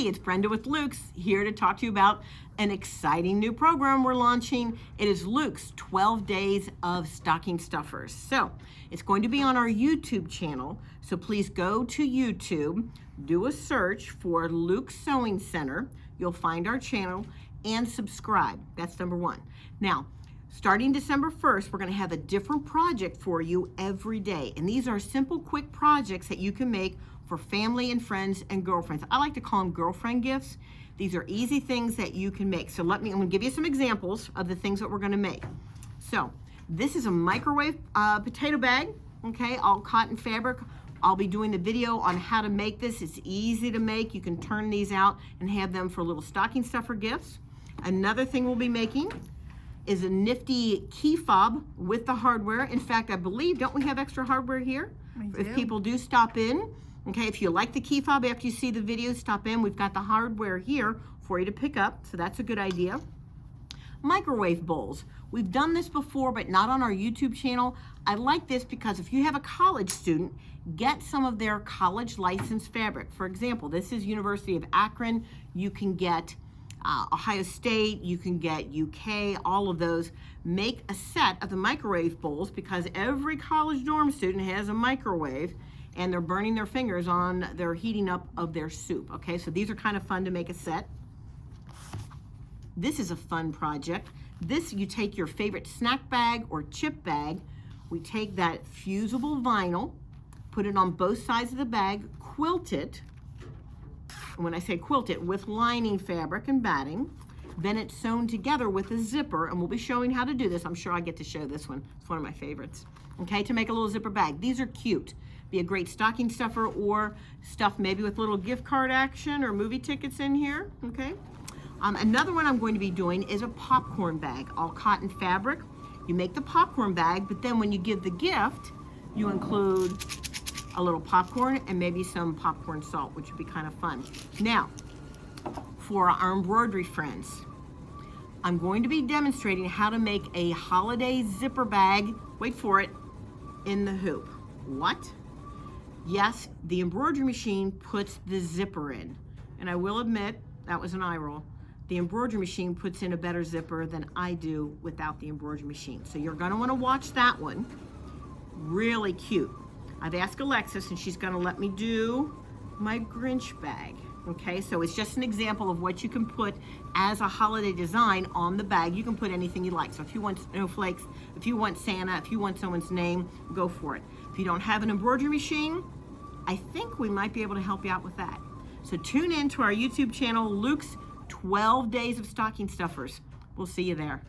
it's Brenda with Luke's here to talk to you about an exciting new program we're launching. It is Luke's 12 Days of Stocking Stuffers. So it's going to be on our YouTube channel. So please go to YouTube, do a search for Luke's Sewing Center. You'll find our channel and subscribe. That's number one. Now, starting December 1st, we're going to have a different project for you every day. And these are simple, quick projects that you can make for family and friends and girlfriends. I like to call them girlfriend gifts. These are easy things that you can make. So I'm going to give you some examples of the things that we're going to make. So this is a microwave potato bag, okay, all cotton fabric. I'll be doing the video on how to make this. It's easy to make. You can turn these out and have them for little stocking stuffer gifts. Another thing we'll be making is a nifty key fob with the hardware. In fact, I believe, don't we have extra hardware here? If people do stop in. Okay, if you like the key fob after you see the video, stop in. We've got the hardware here for you to pick up, so that's a good idea. Microwave bowls. We've done this before, but not on our YouTube channel. I like this because if you have a college student, get some of their college licensed fabric. For example, this is University of Akron. You can get Ohio State, you can get UK, all of those. Make a set of the microwave bowls because every college dorm student has a microwave and they're burning their fingers on their heating up of their soup. Okay, so these are kind of fun to make a set. This is a fun project. This, you take your favorite snack bag or chip bag. We take that fusible vinyl, put it on both sides of the bag, quilt it. And when I say quilt it, with lining fabric and batting. Then it's sewn together with a zipper, and we'll be showing how to do this. I'm sure I get to show this one. It's one of my favorites. Okay, to make a little zipper bag. These are cute. Be a great stocking stuffer or stuff maybe with little gift card action or movie tickets in here, okay? Another one I'm going to be doing is a popcorn bag, all cotton fabric. You make the popcorn bag, but then when you give the gift, you include a little popcorn and maybe some popcorn salt, which would be kind of fun. Now, for our embroidery friends, I'm going to be demonstrating how to make a holiday zipper bag, wait for it, in the hoop. What? Yes, the embroidery machine puts the zipper in. And I will admit, that was an eye roll. The embroidery machine puts in a better zipper than I do without the embroidery machine. So you're gonna wanna watch that one. Really cute. I've asked Alexis and she's gonna let me do my Grinch bag. Okay, so it's just an example of what you can put as a holiday design on the bag. You can put anything you like. So if you want snowflakes, if you want Santa, if you want someone's name, go for it. If you don't have an embroidery machine, I think we might be able to help you out with that. So tune in to our YouTube channel, Luke's 12 Days of Stocking Stuffers. We'll see you there.